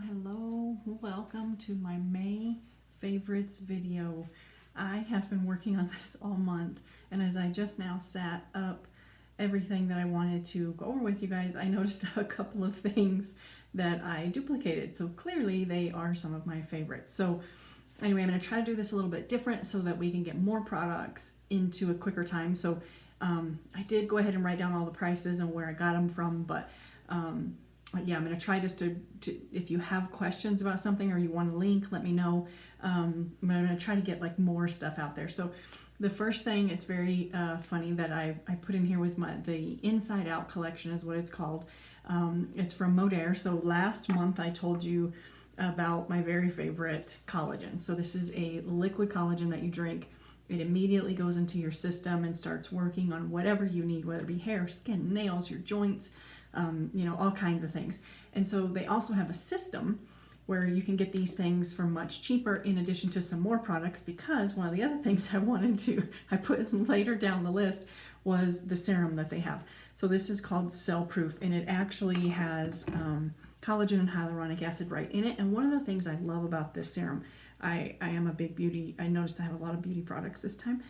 Hello, welcome to my May favorites video. I have been working on this all month, and as I just now sat up everything that I wanted to go over with you guys, I noticed a couple of things that I duplicated. So clearly they are some of my favorites. So anyway, I'm going to try to do this a little bit different so that we can get more products into a quicker time. So I did go ahead and write down all the prices and where I got them from, but yeah, I'm going to try just to, if you have questions about something or you want a link, let me know. I'm going to try to get like more stuff out there. So the first thing, it's very funny that I put in here was the Inside Out collection is what it's called. It's from Modere. So last month I told you about my very favorite collagen. So this is a liquid collagen that you drink. It immediately goes into your system and starts working on whatever you need, whether it be hair, skin, nails, your joints, all kinds of things. And so they also have a system where you can get these things for much cheaper in addition to some more products, because one of the other things I put later down the list was the serum that they have. So this is called Cellproof, and it actually has collagen and hyaluronic acid right in it. And one of the things I love about this serum, I am a big beauty, I noticed I have a lot of beauty products this time.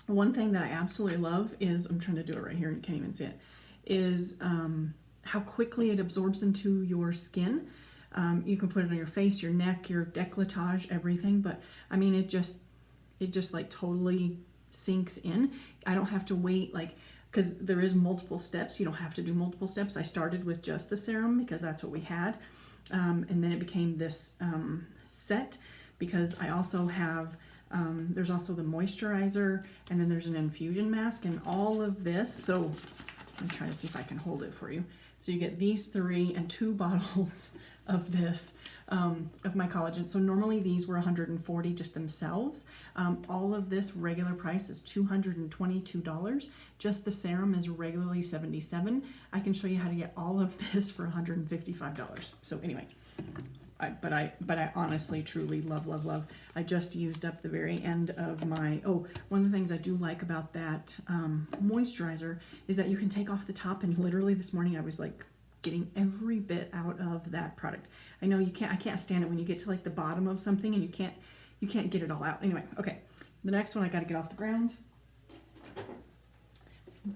One thing that I absolutely love is, I'm trying to do it right here and you can't even see it, is how quickly it absorbs into your skin. You can put it on your face, your neck, your décolletage, everything, but I mean, it just like totally sinks in. I don't have to wait, because there is multiple steps. You don't have to do multiple steps. I started with just the serum because that's what we had, and then it became this set because I also have there's also the moisturizer, and then there's an infusion mask, and all of this. So I'm trying to see if I can hold it for you. So you get these 3 and 2 bottles of this, of my collagen. So normally these were $140 just themselves. All of this regular price is $222. Just the serum is regularly $77. I can show you how to get all of this for $155. So anyway, but I honestly, truly love. I just used up the very end of my, one of the things I do like about that moisturizer is that you can take off the top, and literally this morning I was like getting every bit out of that product. I know I can't stand it when you get to like the bottom of something and you can't get it all out. Anyway, okay, the next one I got to get off the ground.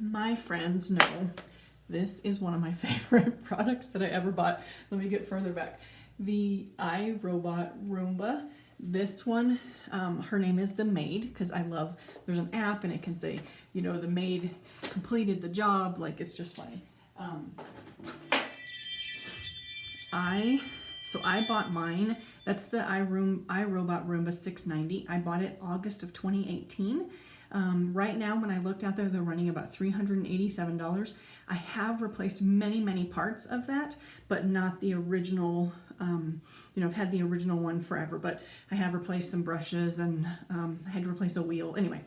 My friends know this is one of my favorite products that I ever bought. Let me get further back. The iRobot Roomba. This one, her name is The Maid, because there's an app and it can say, the maid completed the job. Like, it's just funny. So I bought mine. That's the iRobot Roomba 690. I bought it August of 2018. Right now, when I looked out there, they're running about $387. I have replaced many parts of that, but not the original. I've had the original one forever, but I have replaced some brushes and I had to replace a wheel. Anyway,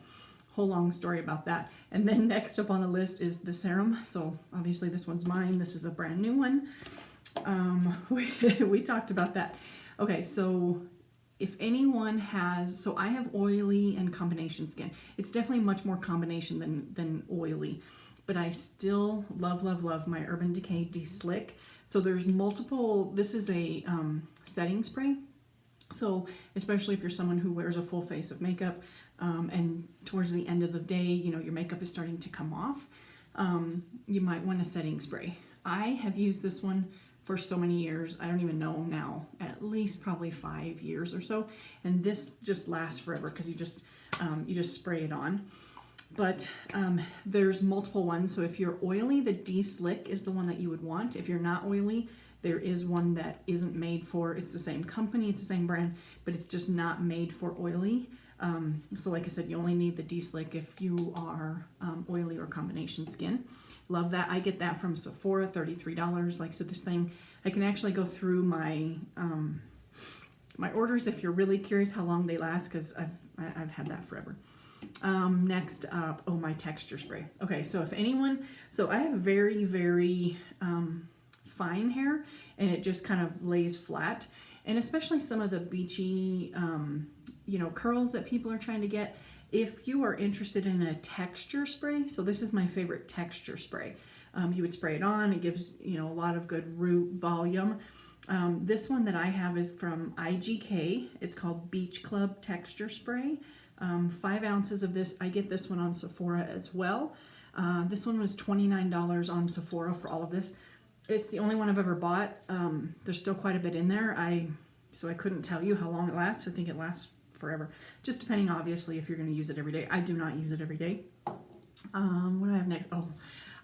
whole long story about that. And then next up on the list is the serum. So obviously this one's mine. This is a brand new one. We talked about that. Okay, so if anyone so I have oily and combination skin. It's definitely much more combination than oily, but I still love my Urban Decay De-Slick. So there's multiple, this is a setting spray. So especially if you're someone who wears a full face of makeup, and towards the end of the day, your makeup is starting to come off, you might want a setting spray. I have used this one for so many years, I don't even know now, at least probably 5 years or so. And this just lasts forever because you just spray it on. But there's multiple ones. So if you're oily, the De-Slick is the one that you would want. If you're not oily, there is one that isn't made for, it's the same company, it's the same brand, but it's just not made for oily. So like I said, you only need the De-Slick if you are oily or combination skin. Love that. I get that from Sephora, $33. Like I said, this thing, I can actually go through my my orders if you're really curious how long they last, because I've had that forever. Next up, my texture spray. Okay, so if anyone, I have very fine hair, and it just kind of lays flat, and especially some of the beachy curls that people are trying to get. If you are interested in a texture spray, so this is my favorite texture spray. You would spray it on, it gives a lot of good root volume. This one that I have is from IGK. It's called Beach Club Texture Spray. 5 ounces of this. I get this one on Sephora as well. This one was $29 on Sephora for all of this. It's the only one I've ever bought. There's still quite a bit in there. So I couldn't tell you how long it lasts. I think it lasts forever. Just depending, obviously, if you're going to use it every day. I do not use it every day. What do I have next? Oh,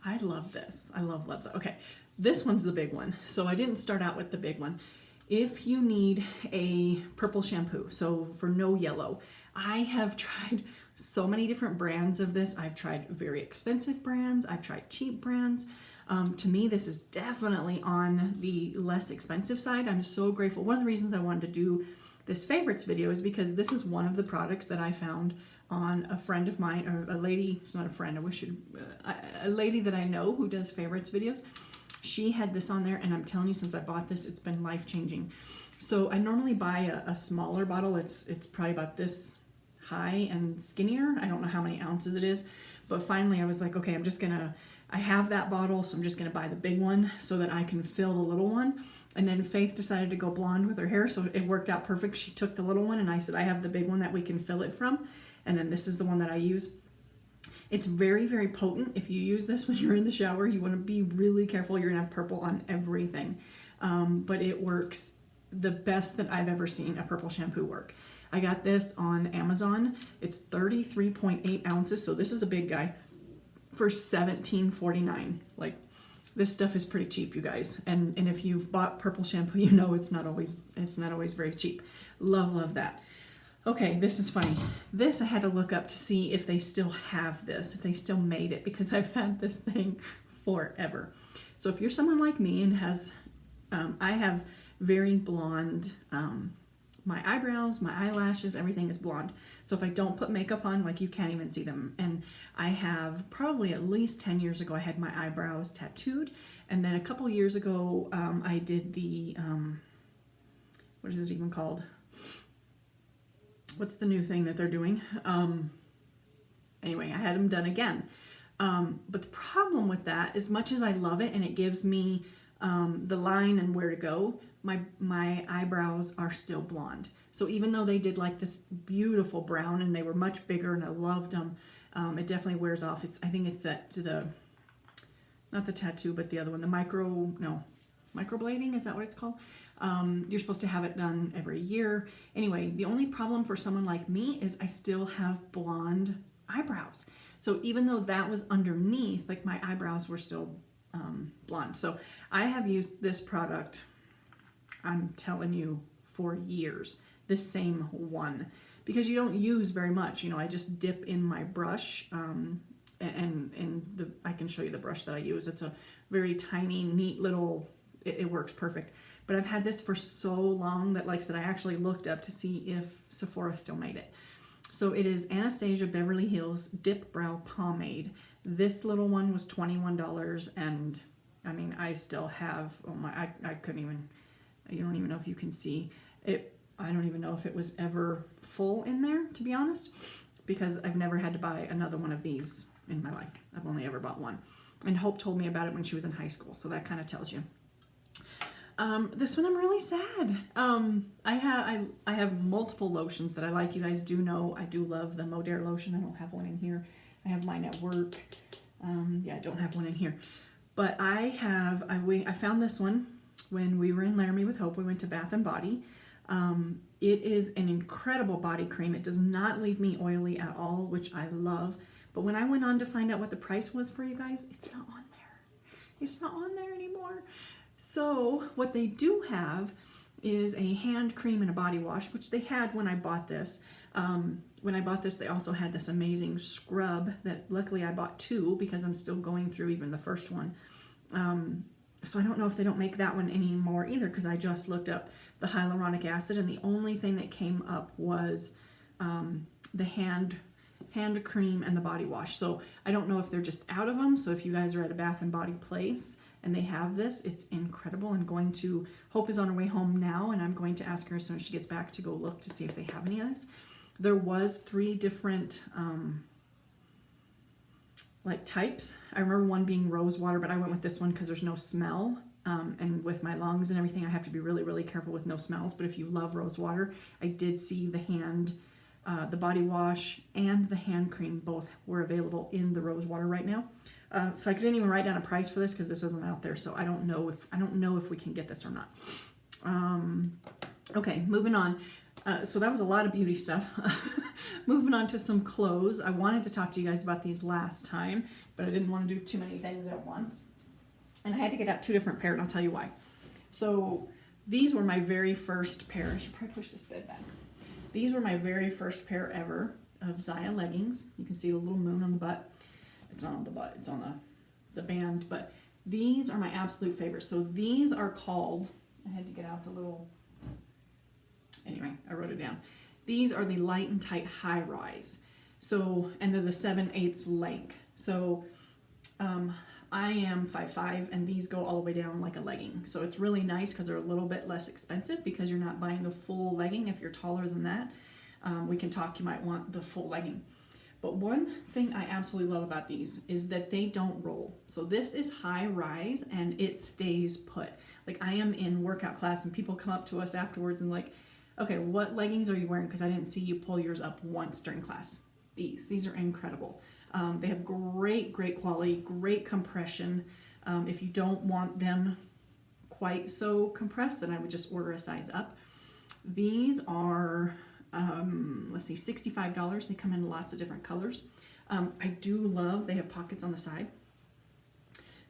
I love this. I love that. Okay, this one's the big one. So I didn't start out with the big one. If you need a purple shampoo, so for no yellow, I have tried so many different brands of this. I've tried very expensive brands. I've tried cheap brands. To me, this is definitely on the less expensive side. I'm so grateful. One of the reasons I wanted to do this favorites video is because this is one of the products that I found on a friend of mine, or a lady, it's not a friend, I wish it, a lady that I know who does favorites videos. She had this on there, and I'm telling you, since I bought this, it's been life-changing. So I normally buy a smaller bottle. It's probably about this high and skinnier. I don't know how many ounces it is, but finally I was like, okay, I have that bottle, so I'm just gonna buy the big one so that I can fill the little one. And then Faith decided to go blonde with her hair, so it worked out perfect. She took the little one, and I said, I have the big one that we can fill it from. And then this is the one that I use. It's very, very potent. If you use this when you're in the shower, you want to be really careful. You're going to have purple on everything. But it works the best that I've ever seen a purple shampoo work. I got this on Amazon. It's 33.8 ounces, so this is a big guy, for $17.49. Like, this stuff is pretty cheap, you guys. And if you've bought purple shampoo, you know it's not always very cheap. Love that. Okay, this is funny. This I had to look up to see if they still have this, if they still made it, because I've had this thing forever. So if you're someone like me and has, I have very blonde, my eyebrows, my eyelashes, everything is blonde. So if I don't put makeup on, like, you can't even see them. And I have probably at least 10 years ago, I had my eyebrows tattooed. And then a couple years ago, I did the, what is it even called? What's the new thing that they're doing? Anyway, I had them done again. But the problem with that, as much as I love it and it gives me the line and where to go, my eyebrows are still blonde. So even though they did like this beautiful brown and they were much bigger and I loved them, it definitely wears off. I think it's that to the, not the tattoo, but the other one, the microblading, is that what it's called? You're supposed to have it done every year. Anyway, the only problem for someone like me is I still have blonde eyebrows. So even though that was underneath, like, my eyebrows were still blonde. So I have used this product, I'm telling you, for years, this same one, because you don't use very much. You know, I just dip in my brush, and I can show you the brush that I use. It's a very tiny, neat little, it works perfect. But I've had this for so long that, like I said, I actually looked up to see if Sephora still made it. So it is Anastasia Beverly Hills Dip Brow Pomade. This little one was $21, and I mean, I still have, oh my, I couldn't even, you don't even know if you can see it. I don't even know if it was ever full in there, to be honest, because I've never had to buy another one of these in my life. I've only ever bought one. And Hope told me about it when she was in high school, so that kind of tells you. This one I'm really sad. I have multiple lotions that I like. You guys do know I do love the Modere lotion. I don't have one in here. I have mine at work. Yeah, I don't have one in here. But I found this one when we were in Laramie with Hope. We went to Bath and Body. It is an incredible body cream. It does not leave me oily at all, which I love. But when I went on to find out what the price was for you guys, it's not on there. It's not on there anymore. So what they do have is a hand cream and a body wash, which they had when I bought this. When I bought this, they also had this amazing scrub that luckily I bought 2 because I'm still going through even the first one. So I don't know if they don't make that one anymore either, because I just looked up the hyaluronic acid and the only thing that came up was the hand cream and the body wash. So I don't know if they're just out of them. So if you guys are at a Bath and Body place and they have this, it's incredible. Hope is on her way home now, and I'm going to ask her as soon as she gets back to go look to see if they have any of this. There was 3 different like types. I remember one being rose water, but I went with this one because there's no smell. And with my lungs and everything, I have to be really, really careful with no smells. But if you love rose water, I did see the body wash and the hand cream both were available in the rose water right now. So I couldn't even write down a price for this because this isn't out there. So I don't know if we can get this or not. Okay, moving on. So that was a lot of beauty stuff. Moving on to some clothes. I wanted to talk to you guys about these last time, but I didn't want to do too many things at once. And I had to get out 2 different pairs, and I'll tell you why. So these were my very first pair. I should probably push this bed back. These were my very first pair ever of Zaya leggings. You can see the little moon on the butt. It's not on the butt, it's on the band, but these are my absolute favorites. So these are called, I had to get out the little, anyway, I wrote it down. These are the light and tight high rise. So, and they're the 7/8 length. So, I am 5'5", and these go all the way down like a legging. So it's really nice because they're a little bit less expensive because you're not buying the full legging. If you're taller than that, we can talk, you might want the full legging. But one thing I absolutely love about these is that they don't roll. So this is high rise and it stays put. Like I am in workout class and people come up to us afterwards and like, okay, what leggings are you wearing? Because I didn't see you pull yours up once during class. These are incredible. They have great quality, great compression. If you don't want them quite so compressed, then I would just order a size up. These are, let's see, $65. They come in lots of different colors. I do love, they have pockets on the side.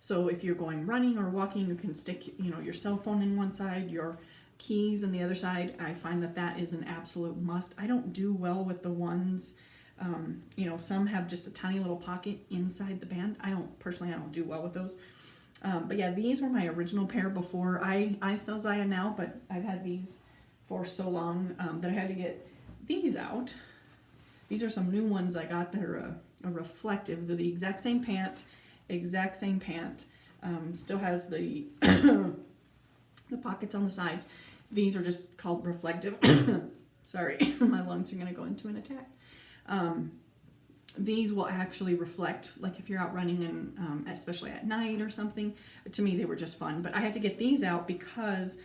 So if you're going running or walking, you can stick, your cell phone in one side, your keys in the other side. I find that is an absolute must. I don't do well with the ones, some have just a tiny little pocket inside the band. I don't do well with those. But yeah, these were my original pair before. I sell Zaya now, but I've had these for so long that I had to get these out. These are some new ones I got that are a reflective. They're the exact same pant. Still has the the pockets on the sides. These are just called reflective. Sorry, my lungs are going to go into an attack. These will actually reflect, like if you're out running and especially at night or something. To me, they were just fun. But I had to get these out because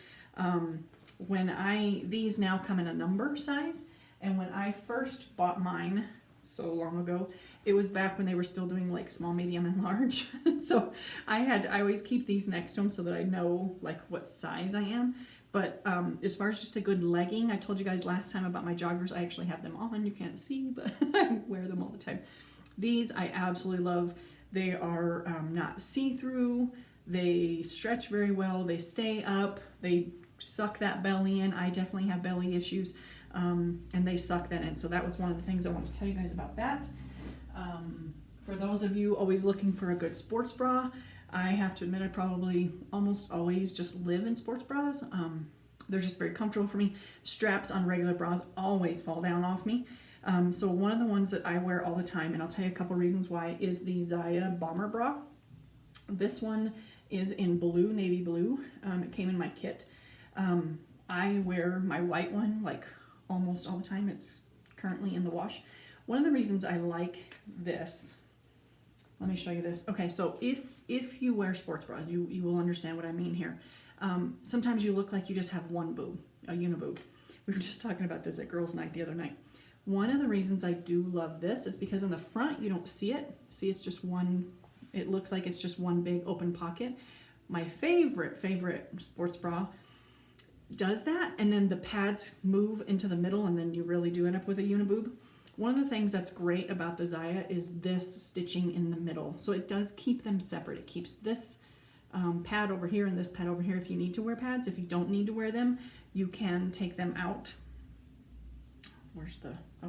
these now come in a number size. And when I first bought mine so long ago, it was back when they were still doing like small, medium, and large. So I always keep these next to them so that I know like what size I am. But as far as just a good legging, I told you guys last time about my joggers. I actually have them on. You can't see, but I wear them all the time. These I absolutely love. They are not see-through. They stretch very well. They stay up. They suck that belly in. I definitely have belly issues, and they suck that in. So that was one of the things I wanted to tell you guys about that. For those of you always looking for a good sports bra, I have to admit I probably almost always just live in sports bras. They're just very comfortable for me. Straps on regular bras always fall down off me. So one of the ones that I wear all the time, and I'll tell you a couple reasons why, is the Zaya Bomber Bra. This one is in blue, navy blue. It came in my kit. I wear my white one like almost all the time. It's currently in the wash. One of the reasons I like this, let me show you this. Okay, so if you wear sports bras, you will understand what I mean here. Sometimes you look like you just have one boob, a uniboob. We were just talking about this at girls' night the other night. One of the reasons I do love this is because in the front you don't see it. See, it's just one, it looks like it's just one big open pocket. My favorite sports bra does that, and then the pads move into the middle, and then you really do end up with a uniboob. One of the things that's great about the Zaya is this stitching in the middle. So it does keep them separate. It keeps this pad over here and this pad over here if you need to wear pads. If you don't need to wear them, you can take them out.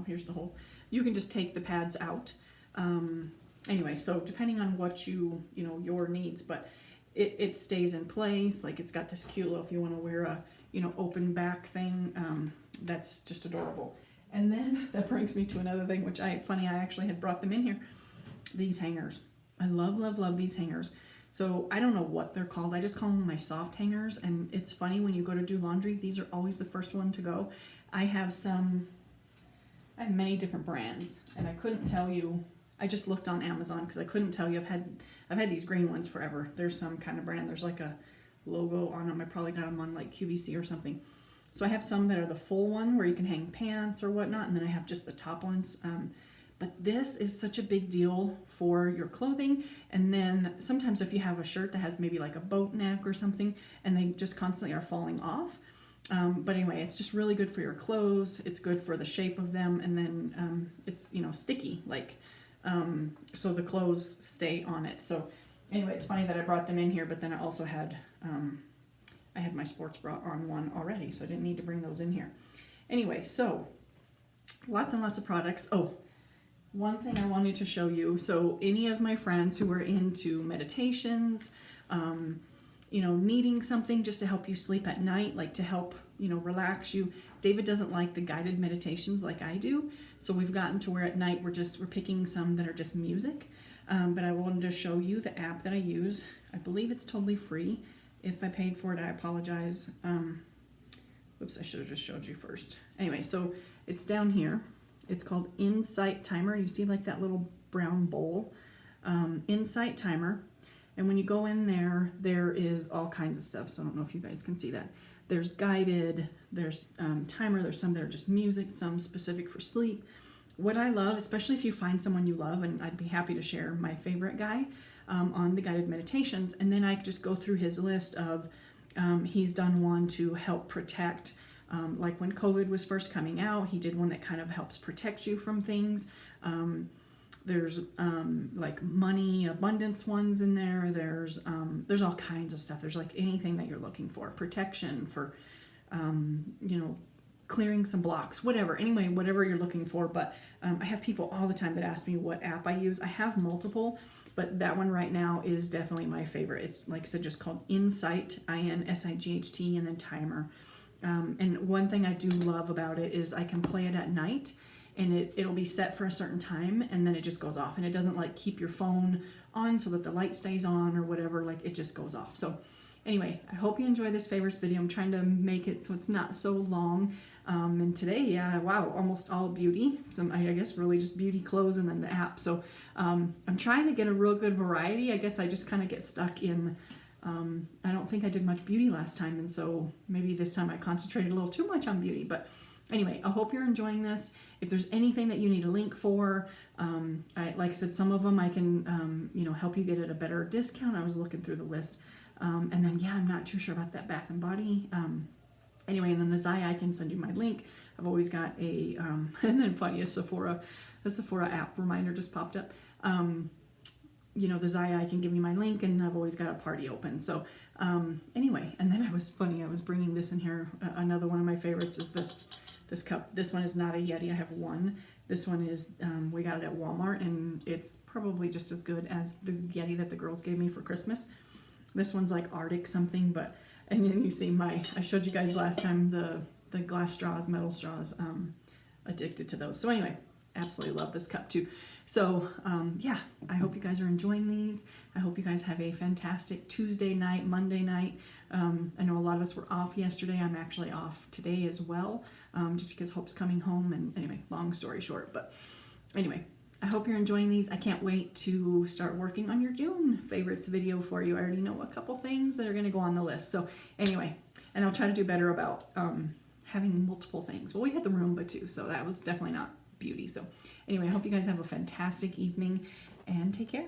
Here's the hole. You can just take the pads out. Anyway, so depending on what your needs, but it stays in place. Like it's got this cute little, if you want to wear a, open back thing, that's just adorable. And then that brings me to another thing, which I actually had brought them in here. These hangers. I love these hangers. So I don't know what they're called. I just call them my soft hangers. And it's funny when you go to do laundry, these are always the first one to go. I have many different brands, and I couldn't tell you. I just looked on Amazon because I couldn't tell you. I've had these green ones forever. There's some kind of brand. There's like a logo on them. I probably got them on like QVC or something. So I have some that are the full one where you can hang pants or whatnot, and then I have just the top ones. But this is such a big deal for your clothing. And then sometimes if you have a shirt that has maybe like a boat neck or something, and they just constantly are falling off. But anyway, it's just really good for your clothes. It's good for the shape of them, and then it's, you know, sticky, like, so the clothes stay on it. So anyway, it's funny that I brought them in here, but then I also had I had my sports bra on one already, so I didn't need to bring those in here. Anyway, so lots and lots of products. Oh, one thing I wanted to show you. So any of my friends who are into meditations, you know, needing something just to help you sleep at night, like to help, you know, relax you. David doesn't like the guided meditations like I do. So we've gotten to where at night we're picking some that are just music. But I wanted to show you the app that I use. I believe it's totally free. If I paid for it, I apologize. Whoops, I should have just showed you first. Anyway, so it's down here. It's called Insight Timer. You see like that little brown bowl? Insight Timer. And when you go in there, there is all kinds of stuff. So I don't know if you guys can see that. There's guided, there's timer, there's some that are just music, some specific for sleep. What I love, especially if you find someone you love, and I'd be happy to share my favorite guy on the guided meditations, and then I just go through his list of, he's done one to help protect, like when COVID was first coming out, he did one that kind of helps protect you from things. There's like money, abundance ones in there. There's all kinds of stuff. There's like anything that you're looking for, protection for, you know, clearing some blocks, whatever. Anyway, whatever you're looking for. But I have people all the time that ask me what app I use. I have multiple, but that one right now is definitely my favorite. It's, like I said, just called Insight, Insight, and then Timer. And one thing I do love about it is I can play it at night, and it'll be set for a certain time, and then it just goes off, and it doesn't like keep your phone on so that the light stays on or whatever. Like, it just goes off. So anyway, I hope you enjoy this favorites video. I'm trying to make it so it's not so long. And today, yeah, wow, almost all beauty. Some, I guess, really just beauty clothes and then the app. So I'm trying to get a real good variety. I guess I just kind of get stuck in, I don't think I did much beauty last time, and so maybe this time I concentrated a little too much on beauty. But anyway, I hope you're enjoying this. If there's anything that you need a link for, like I said, some of them I can, you know, help you get at a better discount. I was looking through the list. And then, yeah, I'm not too sure about that Bath & Body. Anyway, and then the Zaya, I can send you my link. I've always got a, and then funny, a Sephora app reminder just popped up. You know, the Zaya, I can give you my link, and I've always got a party open. So anyway, and then I was bringing this in here. Another one of my favorites is this cup. This one is not a Yeti. I have one. This one is, we got it at Walmart, and it's probably just as good as the Yeti that the girls gave me for Christmas. This one's like Arctic something, but, and then you see I showed you guys last time the glass straws, metal straws, addicted to those. So anyway, absolutely love this cup too. So yeah, I hope you guys are enjoying these. I hope you guys have a fantastic Tuesday night, Monday night. I know a lot of us were off yesterday. I'm actually off today as well, just because Hope's coming home. And anyway, long story short, but anyway, I hope you're enjoying these. I can't wait to start working on your June favorites video for you. I already know a couple things that are going to go on the list. So anyway, and I'll try to do better about having multiple things. Well, we had the Roomba too, so that was definitely not beauty. So anyway, I hope you guys have a fantastic evening, and take care.